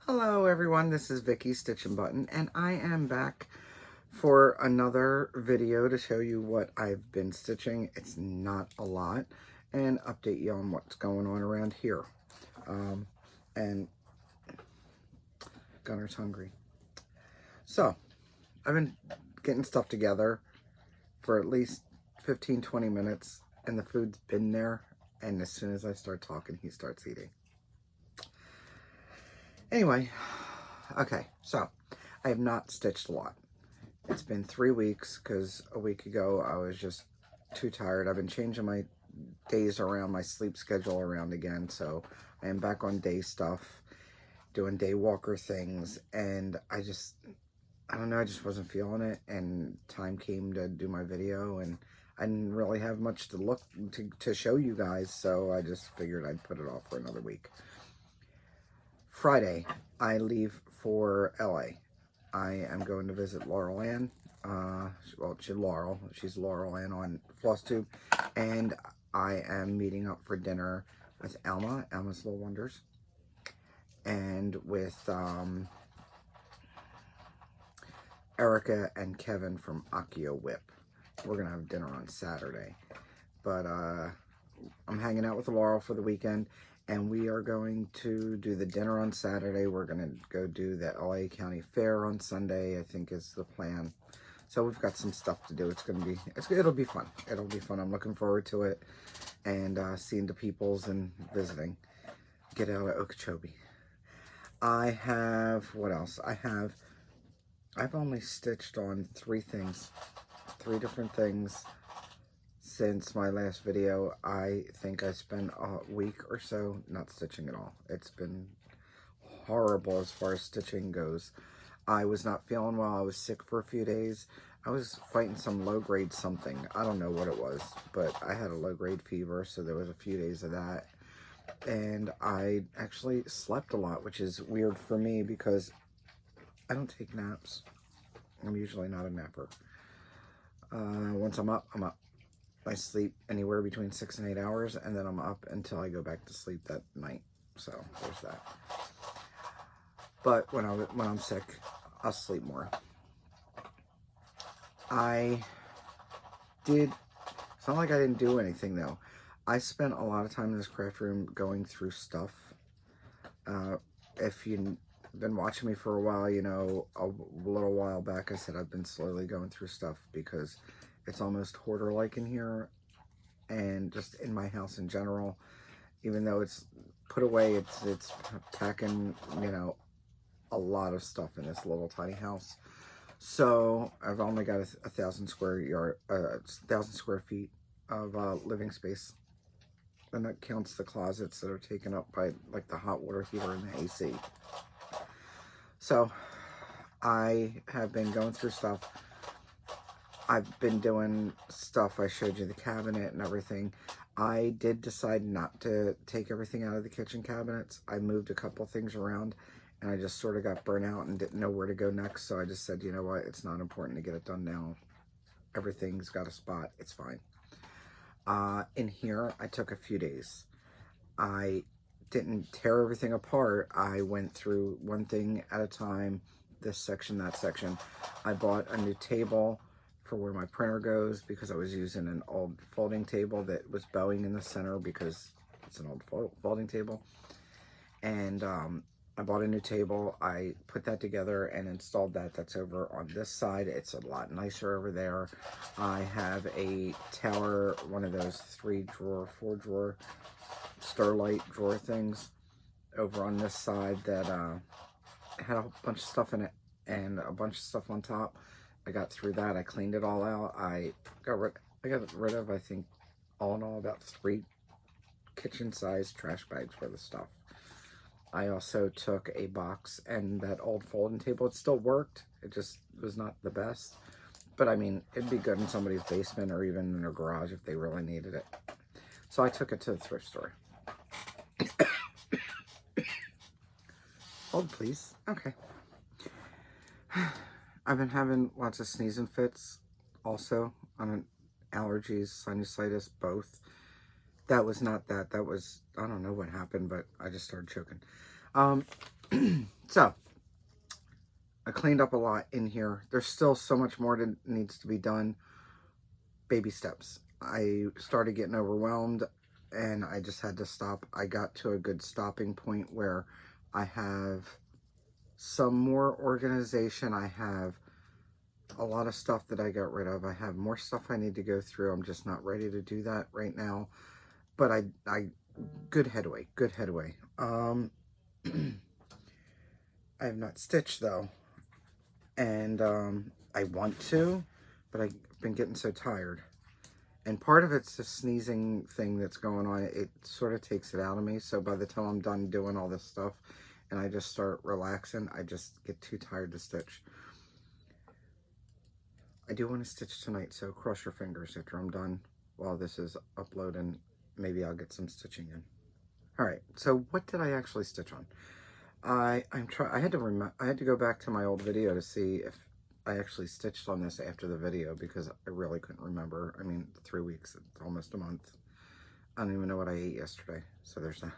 Hello everyone, this is Vicky Stitchnbutton, and I am back for another video to show you what I've been stitching. It's not a lot, and update you on what's going on around here. And Gunner's hungry. So, I've been getting stuff together for at least 15-20 minutes, and the food's been there, and as soon as I start talking, he starts eating. Anyway, okay, so I have not stitched a lot. It's been 3 weeks because a week ago I was just too tired. I've been changing my days around, my sleep schedule around again, so I am back on day stuff, doing day walker things, and I don't know, I just wasn't feeling it, and time came to do my video, and I didn't really have much to show you guys, so I just figured I'd put it off for another week. Friday, I leave for LA. I am going to visit Laurel Ann. Well, she's Laurel Ann on Flosstube, and I am meeting up for dinner with Alma's Little Wonders, and with Erica and Kevin from Akio Whip. We're gonna have dinner on Saturday, but I'm hanging out with Laurel for the weekend, and we are going to do the dinner on Saturday. We're going to go do the LA County Fair on Sunday, I think is the plan. So we've got some stuff to do. It'll be fun. It'll be fun. I'm looking forward to it, and seeing the peoples and visiting. Get out of Okeechobee. I have, what else? I've only stitched on 3 different things. Since my last video, I think I spent a week or so not stitching at all. It's been horrible as far as stitching goes. I was not feeling well. I was sick for a few days. I was fighting some low-grade something. I don't know what it was, but I had a low-grade fever, so there was a few days of that. And I actually slept a lot, which is weird for me because I don't take naps. I'm usually not a napper. Once I'm up, I'm up. I sleep anywhere between 6 and 8 hours, and then I'm up until I go back to sleep that night. So there's that. But when I'm sick, I'll sleep more. It's not like I didn't do anything though. I spent a lot of time in this craft room going through stuff. If you've been watching me for a while, you know, a little while back I said I've been slowly going through stuff because it's almost hoarder-like in here, and just in my house in general. Even though it's put away, it's packing, you know, a lot of stuff in this little tiny house. So I've only got 1,000 square feet of living space, and that counts the closets that are taken up by like the hot water heater and the AC. So I have been going through stuff. I've been doing stuff. I showed you the cabinet and everything. I did decide not to take everything out of the kitchen cabinets. I moved a couple things around, and I just sort of got burnt out and didn't know where to go next. So I just said, you know what, it's not important to get it done now. Everything's got a spot. It's fine. In here, I took a few days. I didn't tear everything apart. I went through one thing at a time, this section, that section. I bought a new table for where my printer goes because I was using an old folding table that was bowing in the center because it's an old folding table. And I bought a new table. I put that together and installed that. That's over on this side. It's a lot nicer over there. I have a tower, one of those 3-drawer, 4-drawer Starlight drawer things over on this side that had a bunch of stuff in it and a bunch of stuff on top. I got through that. I cleaned it all out. I got rid of, I think, all in all, about 3 kitchen-sized trash bags worth of stuff. I also took a box and that old folding table. It still worked. It just was not the best. But, I mean, it'd be good in somebody's basement or even in their garage if they really needed it. So I took it to the thrift store. Hold, please. Okay. I've been having lots of sneezing fits also. On allergies, sinusitis, both. That was not that. That was, I don't know what happened, but I just started choking. Um, so, I cleaned up a lot in here. There's still so much more that needs to be done. Baby steps. I started getting overwhelmed and I just had to stop. I got to a good stopping point where I have some more organization. I have a lot of stuff that I got rid of. I have more stuff I need to go through. I'm just not ready to do that right now. But I good headway, good headway. I have not stitched though. And I want to, but I've been getting so tired. And part of it's the sneezing thing that's going on. It sort of takes it out of me. So by the time I'm done doing all this stuff and I just start relaxing, I just get too tired to stitch. I do want to stitch tonight, so cross your fingers after I'm done. While this is uploading, maybe I'll get some stitching in. All right, so what did I actually stitch on? I had to go back to my old video to see if I actually stitched on this after the video, because I really couldn't remember. I mean, 3 weeks, it's almost a month. I don't even know what I ate yesterday, so there's that.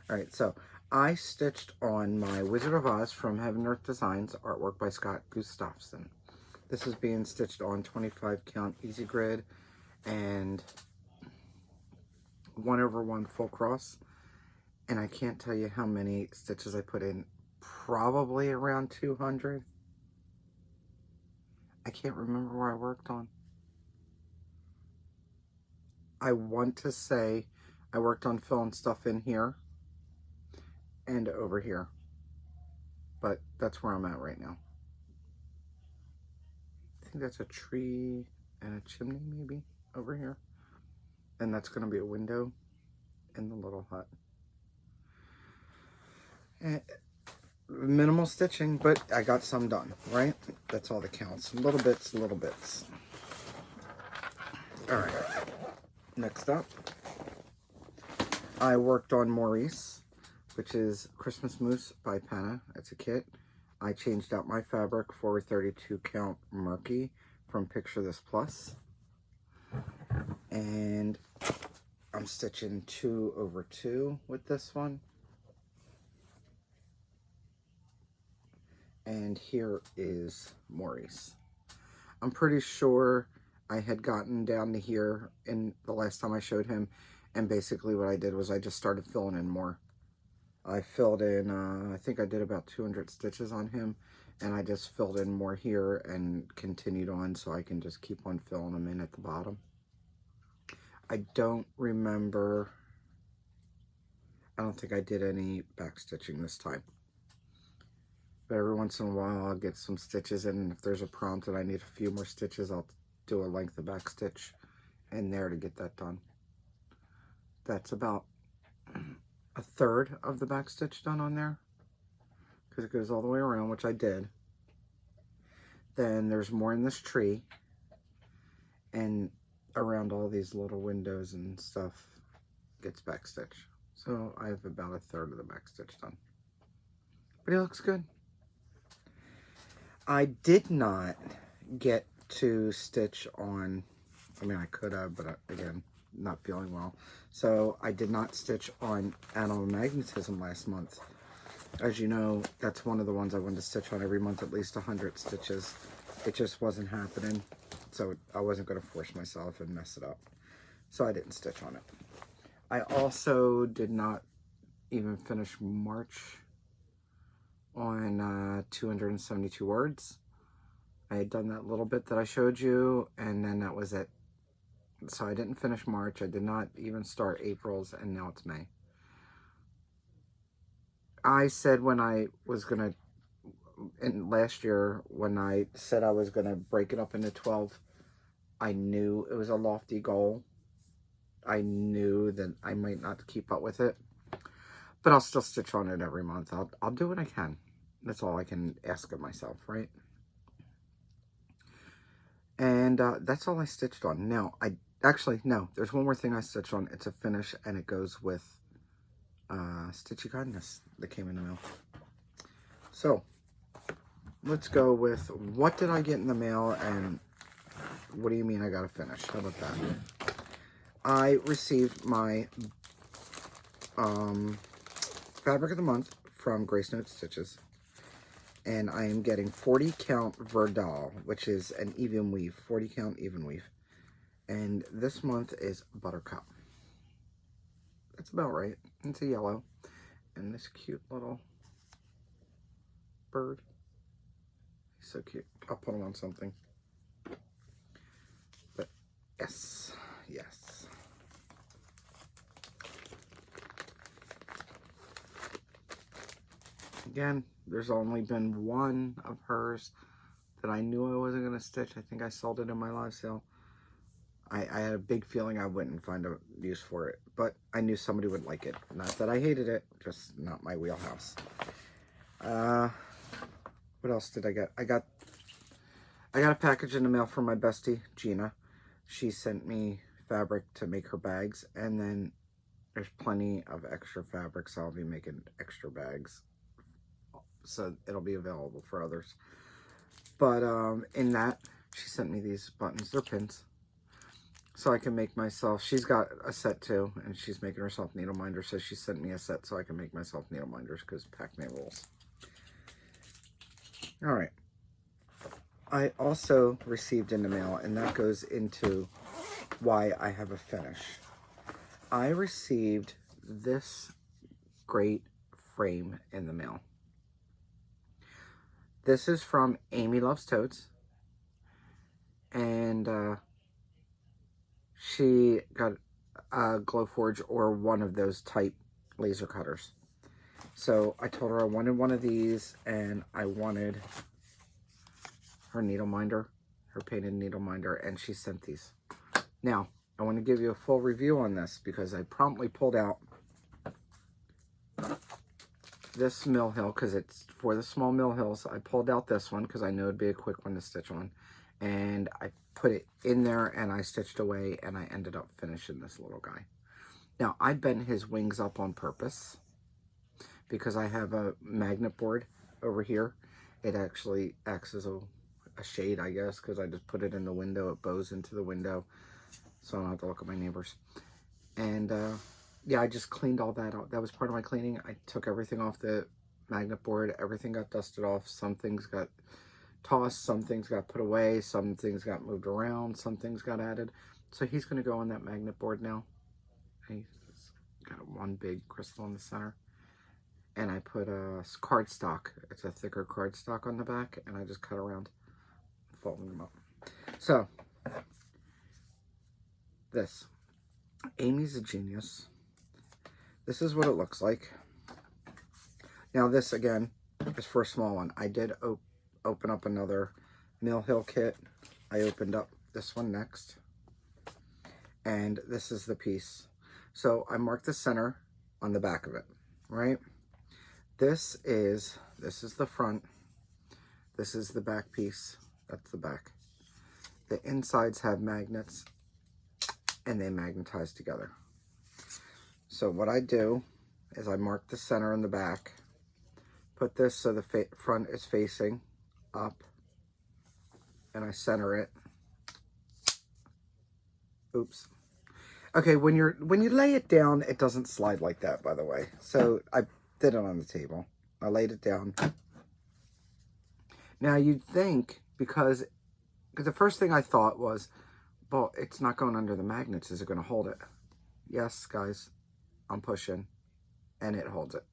All right, so I stitched on my Wizard of Oz from Heaven and Earth Designs, artwork by Scott Gustafson. This is being stitched on 25 count easy grid and 1/1 full cross. And I can't tell you how many stitches I put in, probably around 200. I can't remember where I worked on. I want to say I worked on filling stuff in here and over here, but that's where I'm at right now. I think that's a tree and a chimney maybe over here. And that's going to be a window in the little hut. And minimal stitching, but I got some done, right? That's all that counts. Little bits, little bits. All right. Next up, I worked on Maurice, which is Christmas Mousse by Penna. It's a kit. I changed out my fabric for 32 count Murky from Picture This Plus. And I'm stitching 2/2 with this one. And here is Maurice. I'm pretty sure I had gotten down to here in the last time I showed him, and basically what I did was I just started filling in more. I filled in, I think I did about 200 stitches on him, and I just filled in more here and continued on so I can just keep on filling them in at the bottom. I don't remember, I don't think I did any back stitching this time. But every once in a while I'll get some stitches in, and if there's a prompt and I need a few more stitches, I'll do a length of back stitch in there to get that done. That's about 1/3 of the back stitch done on there, because it goes all the way around, which I did. Then there's more in this tree and around all these little windows and stuff gets back stitch. So I have about 1/3 of the back stitch done, but it looks good. I did not get to stitch on, I mean I could have, but again, not feeling well. So I did not stitch on Animal Magnetism last month. As you know, that's one of the ones I wanted to stitch on every month, at least 100 stitches. It just wasn't happening. So I wasn't going to force myself and mess it up. So I didn't stitch on it. I also did not even finish March on 272 words. I had done that little bit that I showed you, and then that was it. So I didn't finish March. I did not even start April's, and now it's May. I said when I was gonna, and last year when I said I was gonna break it up into 12, I knew it was a lofty goal. I knew that I might not keep up with it, but I'll still stitch on it every month. I'll do what I can. That's all I can ask of myself, right? And that's all I stitched on. Now, no, there's one more thing I stitched on. It's a finish, and it goes with Stitchy Kindness that came in the mail. So, let's go with what did I get in the mail, and what do you mean I got to finish? How about that? I received my fabric of the month from Grace Note Stitches. And I am getting 40 count Verdal, which is an even weave, 40 count even weave. And this month is Buttercup. That's about right. It's a yellow. And this cute little bird. He's so cute. I'll put him on something. But yes, yes. Again, there's only been one of hers that I knew I wasn't going to stitch. I think I sold it in my live sale. I had a big feeling I wouldn't find a use for it, but I knew somebody would like it. Not that I hated it, just not my wheelhouse. What else did I get? I got a package in the mail from my bestie, Gina. She sent me fabric to make her bags, and then there's plenty of extra fabric, so I'll be making extra bags. So it'll be available for others. But in that, she sent me these buttons. They're pins. So I can make myself, she's got a set too, and she's making herself needle minders, so she sent me a set so I can make myself needle minders, because Pac-Man rules. Alright. I also received in the mail, and that goes into why I have a finish. I received this great frame in the mail. This is from Amy Loves Toads, and she got a Glowforge or one of those type laser cutters. So I told her I wanted one of these, and I wanted her needle minder, her painted needle minder, and she sent these. Now, I want to give you a full review on this because I promptly pulled out this mill hill because it's for the small mill hills. I pulled out this one because I know it'd be a quick one to stitch on, and I put it in there and I stitched away, and I ended up finishing this little guy. Now, I bent his wings up on purpose because I have a magnet board over here. It actually acts as a shade, I guess, because I just put it in the window. It bows into the window, so I don't have to look at my neighbors. And yeah, I just cleaned all that out. That was part of my cleaning. I took everything off the magnet board. Everything got dusted off. Some things got tossed. Some things got put away. Some things got moved around. Some things got added. So he's going to go on that magnet board now. He's got one big crystal in the center. And I put a cardstock. It's a thicker cardstock on the back. And I just cut around, folding them up. So, this. Amy's a genius. This is what it looks like. Now this, again, is for a small one. I did open up another Mill Hill kit. I opened up this one next. And this is the piece. So I marked the center on the back of it, right? This is the front. This is the back piece. That's the back. The insides have magnets, and they magnetize together. So what I do is I mark the center in the back, put this so the front is facing up, and I center it. Oops. Okay, when you lay it down, it doesn't slide like that, by the way. So I did it on the table. I laid it down. Now you'd think, because the first thing I thought was, well, it's not going under the magnets. Is it going to hold it? Yes, guys. I'm pushing, and it holds it.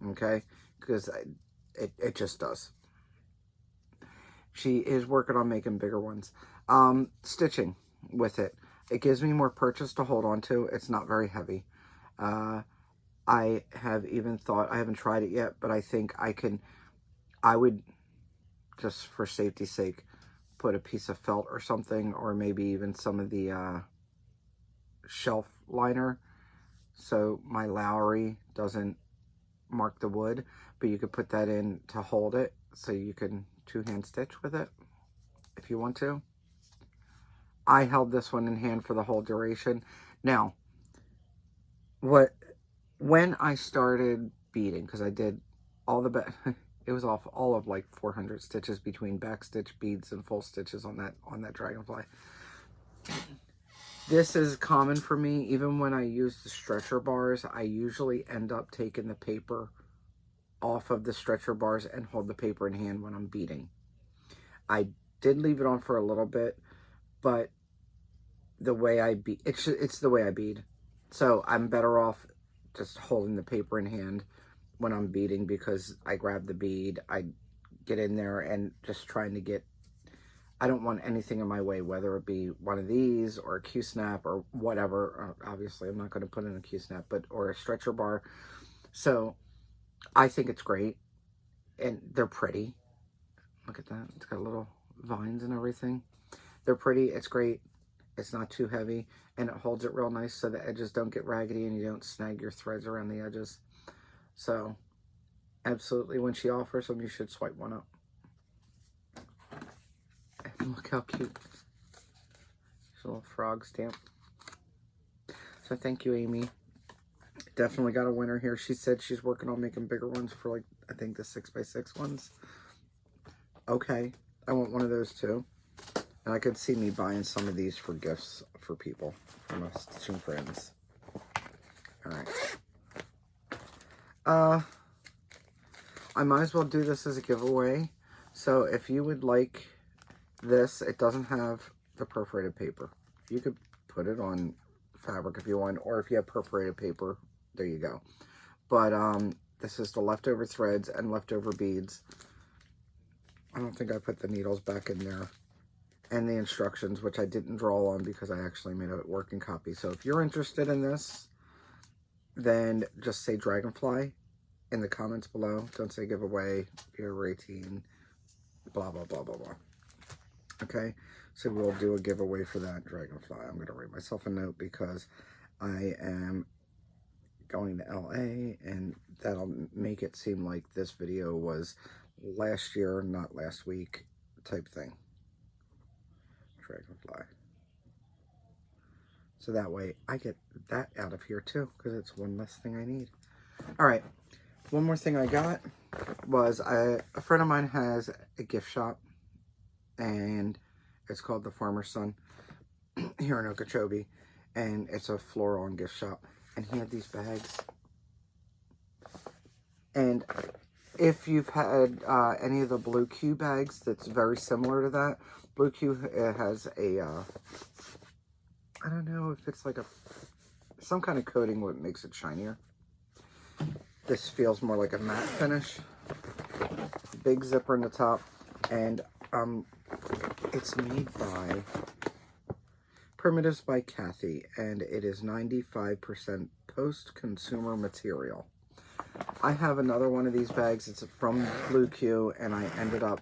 Okay? Because it just does. She is working on making bigger ones. Stitching with it. It gives me more purchase to hold on to. It's not very heavy. I have even thought, I haven't tried it yet, but I think I would, just for safety's sake, put a piece of felt or something, or maybe even some of the shelf liner, so my Lowry doesn't mark the wood, but you could put that in to hold it, so you can two-hand stitch with it if you want to. I held this one in hand for the whole duration. Now, when I started beading, because I did all the it was all of like 400 stitches between back stitch, beads, and full stitches on that dragonfly. This is common for me. Even when I use the stretcher bars, I usually end up taking the paper off of the stretcher bars and hold the paper in hand when I'm beading. I did leave it on for a little bit, but the way I bead, it's the way I bead. So I'm better off just holding the paper in hand when I'm beading, because I grab the bead, I get in there and just trying to get, I don't want anything in my way, whether it be one of these or a Q-snap or whatever. Obviously, I'm not going to put in a Q-snap, but or a stretcher bar. So I think it's great, and they're pretty. Look at that. It's got little vines and everything. They're pretty. It's great. It's not too heavy, and it holds it real nice so the edges don't get raggedy and you don't snag your threads around the edges. So absolutely, when she offers them, you should swipe one up. And look how cute. There's a little frog stamp. So thank you, Amy. Definitely got a winner here. She said she's working on making bigger ones for, like, I think the 6x6 ones. Okay, I want one of those too. And I could see me buying some of these for gifts for people, for my stitching friends. Alright. I might as well do this as a giveaway. So if you would like this, it doesn't have the perforated paper. You could put it on fabric if you want, or if you have perforated paper, there you go. But this is the leftover threads and leftover beads. I don't think I put the needles back in there. And the instructions, which I didn't draw on because I actually made a working copy. So if you're interested in this, then just say Dragonfly in the comments below. Don't say giveaway, you're 18, blah, blah, blah, blah, blah. Okay, so we'll do a giveaway for that Dragonfly. I'm going to write myself a note because I am going to LA, and that'll make it seem like this video was last year, not last week type thing. Dragonfly. So that way I get that out of here too, because it's one less thing I need. All right, one more thing I got was a friend of mine has a gift shop, and it's called the Farmer's Son here in Okeechobee, and it's a floral and gift shop, and he had these bags. And if you've had any of the Blue Q bags, that's very similar to that. Blue Q has a, I don't know if it's like some kind of coating what makes it shinier. This feels more like a matte finish. Big zipper in the top, and it's made by Primitives by Kathy, and it is 95% post-consumer material. I have another one of these bags. It's from Blue Q, and I ended up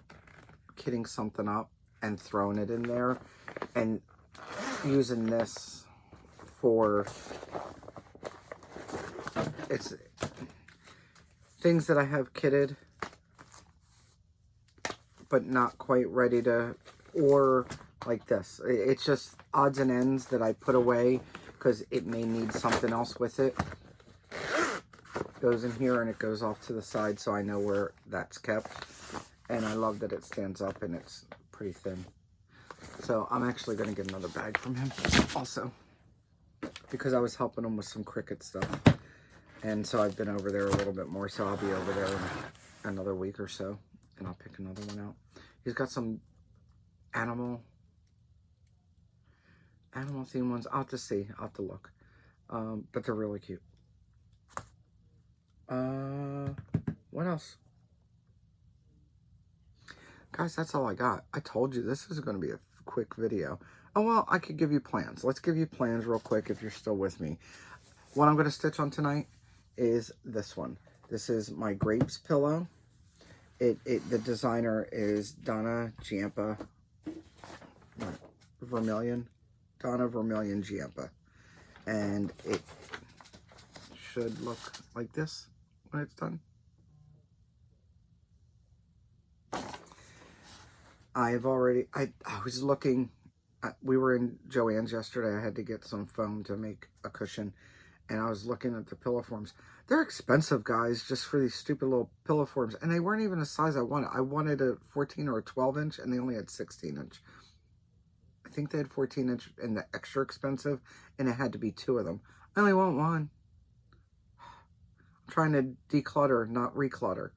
kitting something up and throwing it in there and using this for it's things that I have kitted but not quite ready to, or like this. It's just odds and ends that I put away because it may need something else with it. Goes in here and it goes off to the side, so I know where that's kept. And I love that it stands up and it's pretty thin. So I'm actually going to get another bag from him also, because I was helping him with some Cricut stuff. And so I've been over there a little bit more, so I'll be over there in another week or so, and I'll pick another one out. He's got some animal themed ones. I'll have to see. I'll have to look. But they're really cute. What else? Guys, that's all I got. I told you this is going to be a quick video. Oh, well, I could give you plans. Let's give you plans real quick if you're still with me. What I'm going to stitch on tonight is this one. This is my grapes pillow. The designer is Donna Giampa Vermilion. Donna Vermilion Giampa. And it should look like this when it's done. I was looking, we were in Joann's yesterday. I had to get some foam to make a cushion, and I was looking at the pillow forms. They're expensive, guys, just for these stupid little pillow forms, and they weren't even the size I wanted. I wanted a 14 or a 12 inch, and they only had 16 inch. think they had 14-inch and the extra expensive, and it had to be 2 of them. I only want 1. I'm trying to declutter, not reclutter.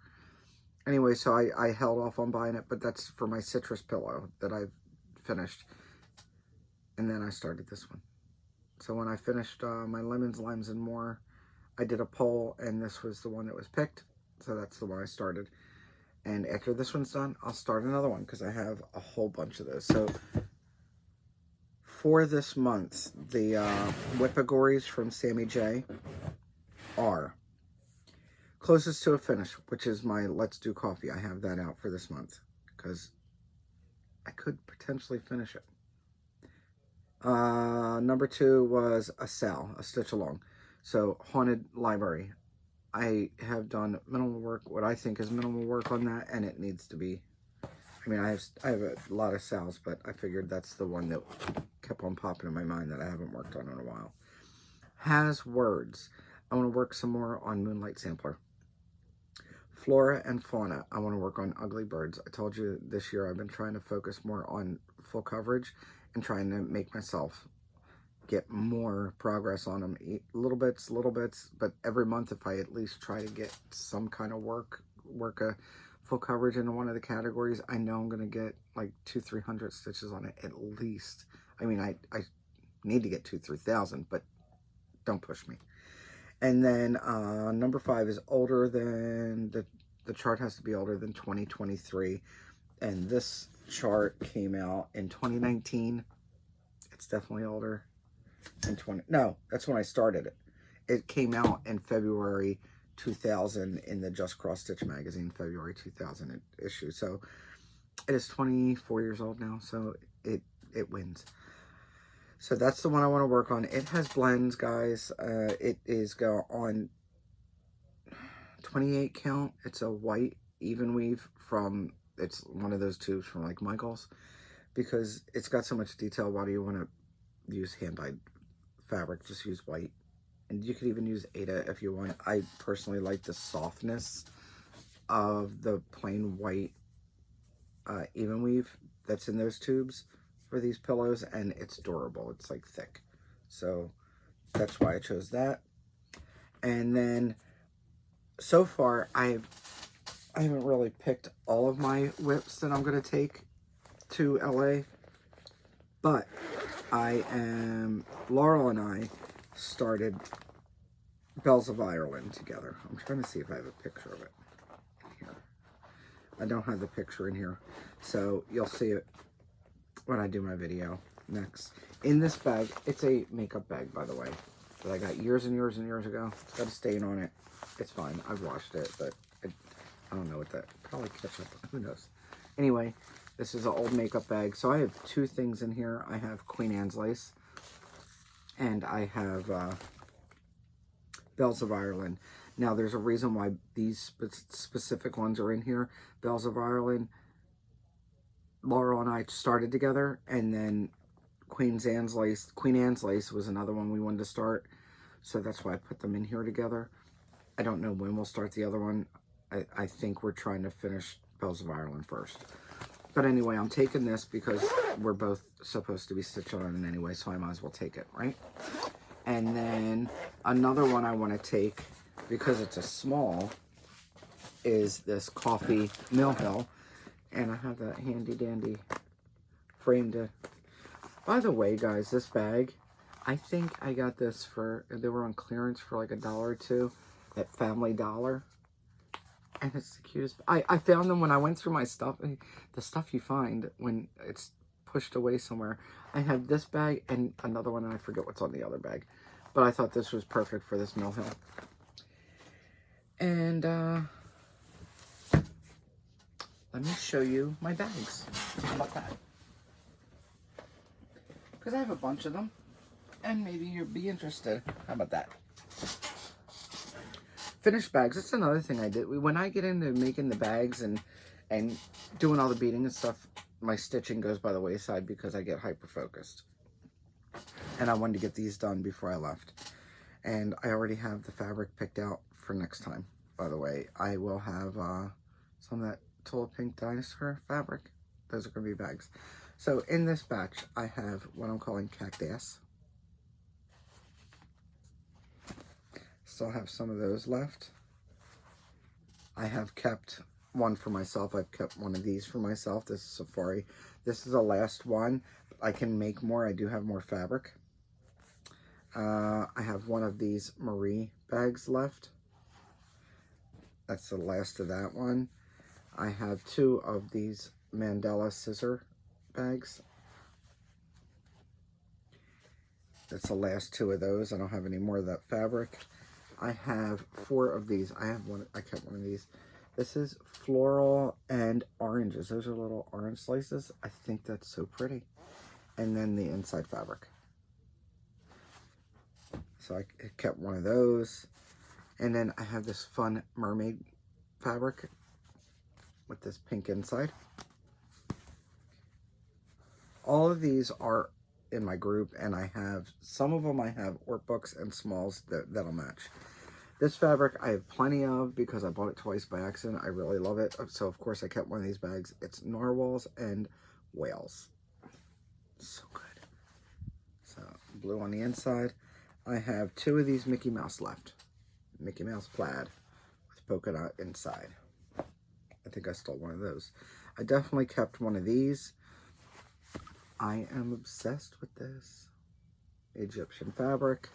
Anyway, so I held off on buying it, but that's for my citrus pillow that I've finished. And then I started this one. So when I finished my lemons, limes, and more, I did a poll, and this was the one that was picked. So that's the one I started. And after this one's done, I'll start another one because I have a whole bunch of those. So for this month, the Whippagories from Sammy J are closest to a finish, which is my Let's Do Coffee. I have that out for this month because I could potentially finish it. Number 2 was a stitch along. So Haunted Library. I have done minimal work, what I think is minimal work on that, and it needs to be. I mean, I have a lot of sales, but I figured that's the one that kept on popping in my mind that I haven't worked on in a while. Has Words. I want to work some more on Moonlight Sampler. Flora and Fauna. I want to work on Ugly Birds. I told you this year I've been trying to focus more on full coverage and trying to make myself get more progress on them. Little bits, but every month if I at least try to get some kind of work a full coverage into one of the categories, I know I'm going to get like 200-300 stitches on it at least. I mean, I need to get 2,000-3,000, but don't push me. And then number 5 is older than, the chart has to be older than 2023. And this chart came out in 2019. It's definitely older than no, that's when I started it. It came out in February 2000 in the Just Cross Stitch magazine, February 2000 issue. So it is 24 years old now, so it wins. So that's the one I want to work on. It has blends, guys. It is on 28 count. It's a white even weave from, it's one of those tubes from like Michael's, because it's got so much detail. Why do you want to use hand-dyed fabric? Just use white. And you could even use Ada if you want. I personally like the softness of the plain white even weave that's in those tubes for these pillows, and it's durable. It's like thick. So that's why I chose that. And then so far I haven't really picked all of my whips that I'm going to take to LA, but Laurel and I started Bells of Ireland together. I'm trying to see if I have a picture of it here. I don't have the picture in here, so you'll see it when I do my video next. In this bag, it's a makeup bag, by the way, that I got years and years and years ago. It's got a stain on it. It's fine. I've washed it, but I don't know what that, probably ketchup, who knows. Anyway, this is an old makeup bag. So I have 2 things in here. I have Queen Anne's lace, and I have Bells of Ireland. Now, there's a reason why these specific ones are in here. Bells of Ireland, Laurel and I started together, and then Queen Anne's lace was another one we wanted to start. So that's why I put them in here together. I don't know when we'll start the other one. I think we're trying to finish Bells of Ireland first. But anyway, I'm taking this because we're both supposed to be stitching on it anyway, so I might as well take it, right? And then another one I want to take, because it's a small, is this Coffee Mill Hill. And I have that handy dandy frame to... By the way, guys, this bag, I think I got this for... They were on clearance for like $1 or $2 at Family Dollar. And it's the cutest. I found them when I went through my stuff. The stuff you find when it's pushed away somewhere. I have this bag and another one, and I forget what's on the other bag. But I thought this was perfect for this Mill Hill. And let me show you my bags. How about that? Because I have a bunch of them. And maybe you'll be interested. How about that? Finished bags. That's another thing I did. When I get into making the bags and doing all the beading and stuff, my stitching goes by the wayside because I get hyper-focused. And I wanted to get these done before I left. And I already have the fabric picked out for next time, by the way. I will have some of that Tulip Pink Dinosaur fabric. Those are going to be bags. So in this batch, I have what I'm calling cactus. Still have some of those left. I have kept one for myself. I've kept one of these for myself. This is Safari. This is the last one. I can make more. I do have more fabric. I have one of these Marie bags left. That's the last of that one. I have two of these Mandela scissor bags. That's the last two of those. I don't have any more of that fabric. I have four of these. I kept one of these. This is floral and oranges. Those are little orange slices. I think that's so pretty. And then the inside fabric. So I kept one of those. And then I have this fun mermaid fabric with this pink inside. All of these are in my group, and I have some of them. I have workbooks and smalls that'll match. This fabric I have plenty of because I bought it twice by accident. I really love it, so of course I kept one of these bags. It's narwhals and whales. So good. So blue on the inside. I have two of these Mickey Mouse left. Mickey Mouse plaid with polka dot inside. I think I stole one of those. I definitely kept one of these. I am obsessed with this Egyptian fabric.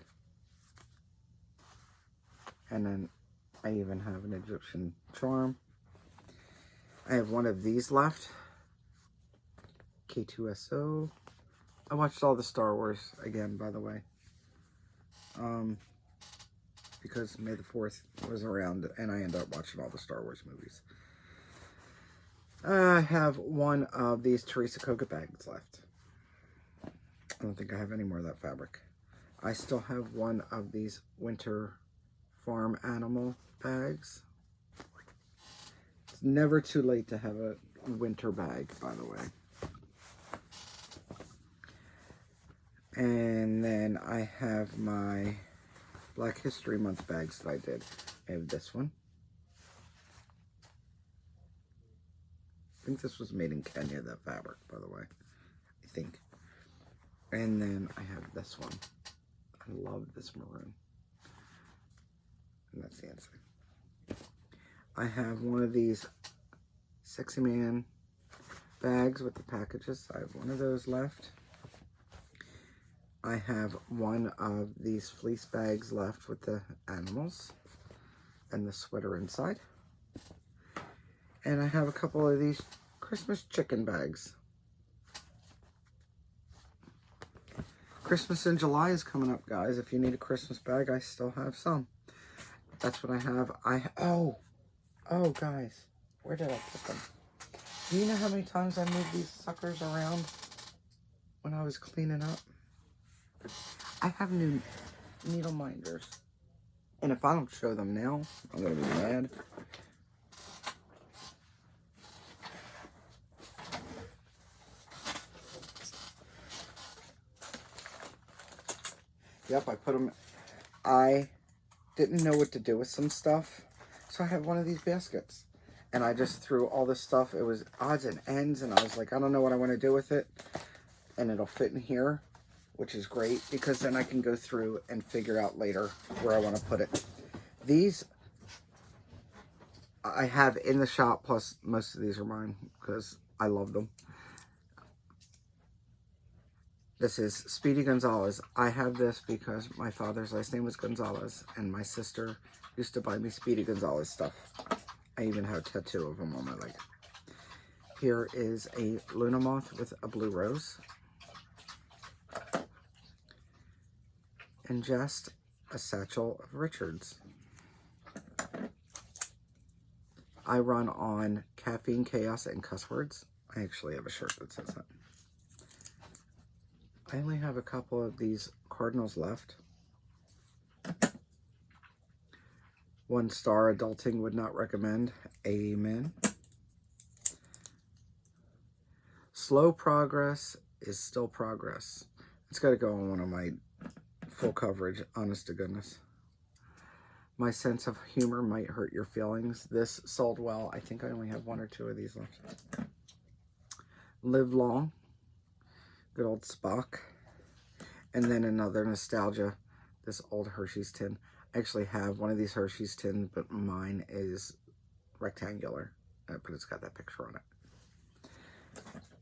And then I even have an Egyptian charm. I have one of these left. K2SO. I watched all the Star Wars again, by the way. Because May the 4th was around and I ended up watching all the Star Wars movies. I have one of these Teresa Koga bags left. I don't think I have any more of that fabric. I still have one of these winter farm animal bags. It's never too late to have a winter bag, by the way. And then I have my Black History Month bags that I did. I have this one. I think this was made in Kenya, that fabric, by the way. I think. And then I have this one. I love this maroon. And that's the inside. I have one of these Sexy Man bags with the packages. I have one of those left. I have one of these fleece bags left with the animals and the sweater inside. And I have a couple of these Christmas chicken bags. Christmas in July is coming up, guys. If you need a Christmas bag, I still have some. That's what I have. Oh, guys, where did I put them? Do you know how many times I moved these suckers around when I was cleaning up? I have new needle minders. And if I don't show them now, I'm going to be mad. Yep, I put them. I didn't know what to do with some stuff, so I have one of these baskets. And I just threw all this stuff. It was odds and ends, and I was like, I don't know what I want to do with it. And it'll fit in here, which is great, because then I can go through and figure out later where I want to put it. These I have in the shop, plus most of these are mine, because I love them. This is Speedy Gonzalez. I have this because my father's last name was Gonzalez, and my sister used to buy me Speedy Gonzalez stuff. I even have a tattoo of him on my leg. Here is a Luna Moth with a blue rose. And just a satchel of Richards. I run on caffeine, chaos, and cuss words. I actually have a shirt that says that. I only have a couple of these cardinals left. 1 star, adulting would not recommend. Amen. Slow progress is still progress. It's got to go on one of my full coverage, honest to goodness. My sense of humor might hurt your feelings. This sold well. I think I only have 1 or 2 of these left. Live long. Good old Spock. And then another nostalgia, this old Hershey's tin. I actually have one of these Hershey's tins, but mine is rectangular. But it's got that picture on it.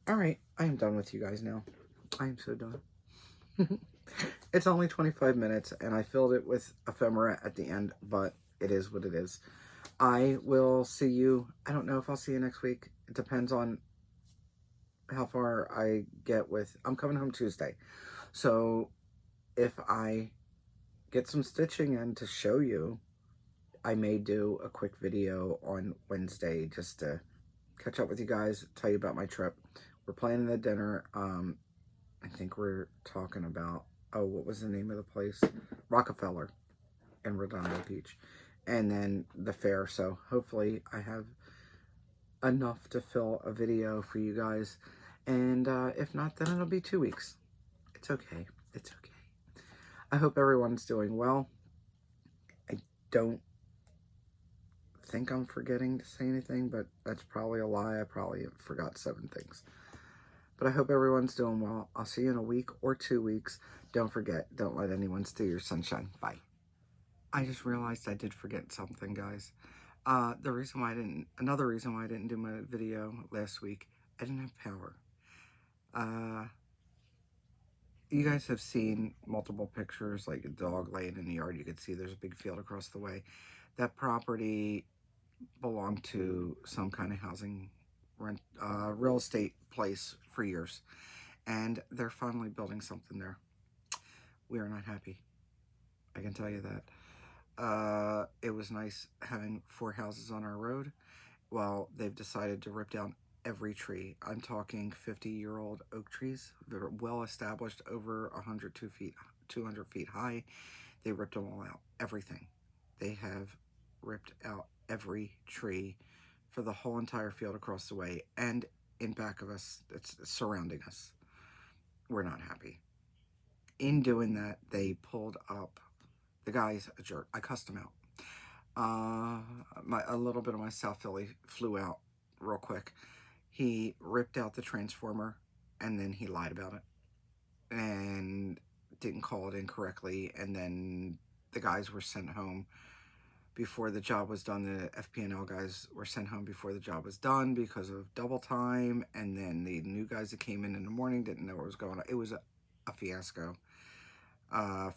Alright, I am done with you guys now. I am so done. It's only 25 minutes, and I filled it with ephemera at the end, but it is what it is. I will see you. I don't know if I'll see you next week. It depends on how far I get with... I'm coming home Tuesday. So if I get some stitching in to show you, I may do a quick video on Wednesday just to catch up with you guys, tell you about my trip. We're planning the dinner. I think we're talking about, oh, what was the name of the place? Rockefeller in Redondo Beach. And then the fair. So hopefully I have enough to fill a video for you guys. And if not, then it'll be 2 weeks. It's okay. It's okay. I hope everyone's doing well. I don't think I'm forgetting to say anything, but that's probably a lie. I probably forgot 7 things. But I hope everyone's doing well. I'll see you in a week or 2 weeks. Don't forget, don't let anyone steal your sunshine. Bye. I just realized I did forget something, guys. Another reason why I didn't do my video last week, I didn't have power. You guys have seen multiple pictures, like a dog laying in the yard. You can see there's a big field across the way. That property belonged to some kind of housing real estate place for years, and they're finally building something there. We are not happy, I can tell you that. It was nice having 4 houses on our road. Well, they've decided to rip down every tree. I'm talking 50-year-old oak trees. They're well established, over 200 feet high. They ripped them all out, everything. They have ripped out every tree for the whole entire field across the way, and in back of us, it's surrounding us. We're not happy. In doing that, they pulled up, the guy's a jerk. I cussed him out. A little bit of my South Philly flew out real quick. He ripped out the transformer, and then he lied about it and didn't call it in correctly, and then the guys were sent home before the job was done. The FP&L guys were sent home before the job was done because of double time, and then the new guys that came in the morning didn't know what was going on. It was a fiasco.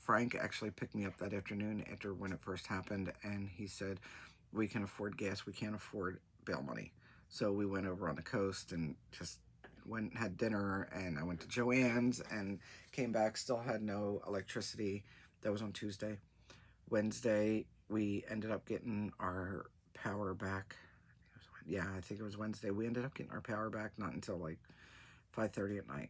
Frank actually picked me up that afternoon after when it first happened, and he said, we can afford gas, we can't afford bail money. So we went over on the coast and just went and had dinner, and I went to Joann's and came back, still had no electricity. That was on Tuesday. Wednesday, we ended up getting our power back. Yeah, I think it was Wednesday. We ended up getting our power back not until like 5:30 at night.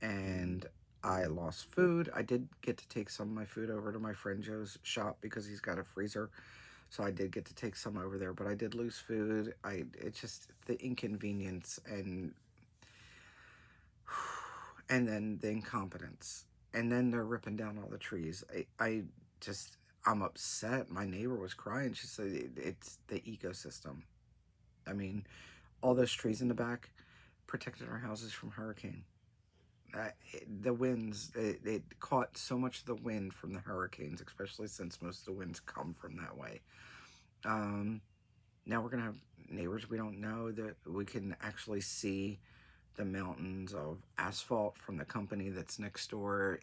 And I lost food. I did get to take some of my food over to my friend Joe's shop because he's got a freezer. So I did get to take some over there, but I did lose food. It's just the inconvenience and then the incompetence. And then they're ripping down all the trees. I'm upset. My neighbor was crying. She said it's the ecosystem. I mean, all those trees in the back protected our houses from hurricane. The winds, it caught so much of the wind from the hurricanes, especially since most of the winds come from that way. Now we're going to have neighbors we don't know, that we can actually see the mountains of asphalt from the company that's next door.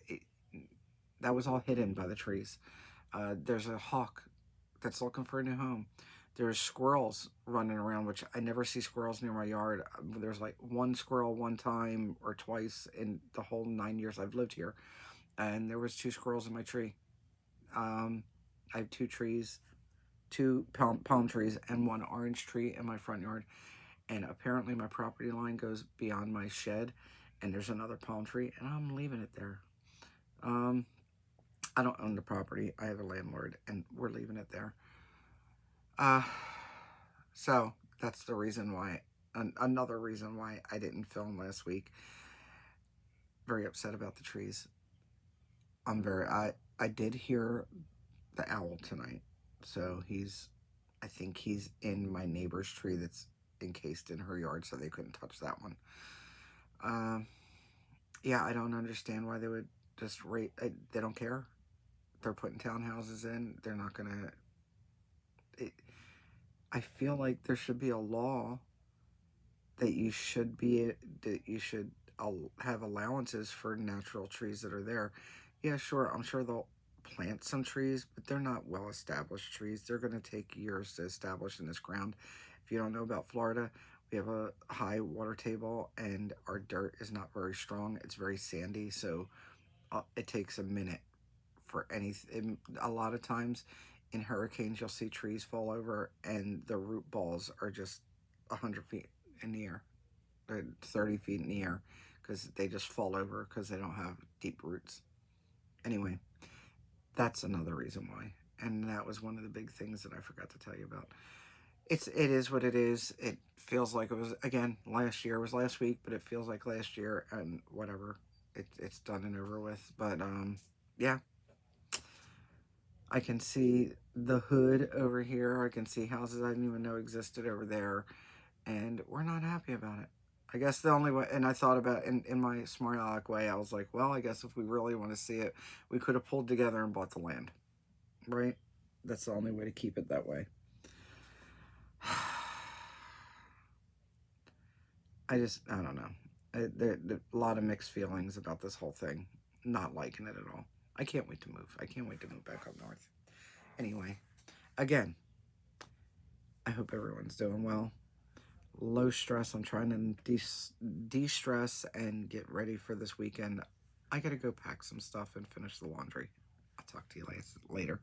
That was all hidden by the trees. There's a hawk that's looking for a new home. There's squirrels running around, which I never see squirrels near my yard. There's like 1 squirrel one time or twice in the whole 9 years I've lived here. And there was 2 squirrels in my tree. I have 2 trees, 2 palm trees and 1 orange tree in my front yard. And apparently my property line goes beyond my shed, and there's another palm tree, and I'm leaving it there. I don't own the property. I have a landlord, and we're leaving it there. So that's the reason why, another reason why I didn't film last week. Very upset about the trees. I did hear the owl tonight. So I think he's in my neighbor's tree that's encased in her yard, so they couldn't touch that one. Yeah, I don't understand why they would just rate. They don't care. They're putting townhouses in. They're not gonna. It, I feel like there should be a law that you should have allowances for natural trees that are there. Yeah, sure. I'm sure they'll plant some trees, but they're not well established trees. They're going to take years to establish in this ground. If you don't know about Florida, we have a high water table and our dirt is not very strong. It's very sandy, so it takes a minute for anything. A lot of times in hurricanes, you'll see trees fall over and the root balls are just 100 feet in the air, 30 feet in the air, because they just fall over because they don't have deep roots. Anyway, that's another reason why. And that was one of the big things that I forgot to tell you about. It is what it is. It feels like it was, again, last year. It was last week, but it feels like last year, and whatever. It's done and over with. But yeah, I can see the hood over here. I can see houses I didn't even know existed over there, and we're not happy about it. I guess the only way, and I thought about in my smart aleck way, I was like, well, I guess if we really want to see it, we could have pulled together and bought the land, right? That's the only way to keep it that way. I don't know. There a lot of mixed feelings about this whole thing. Not liking it at all. I can't wait to move. I can't wait to move back up north. Anyway, again, I hope everyone's doing well. Low stress. I'm trying to de-stress and get ready for this weekend. I gotta go pack some stuff and finish the laundry. I'll talk to you later.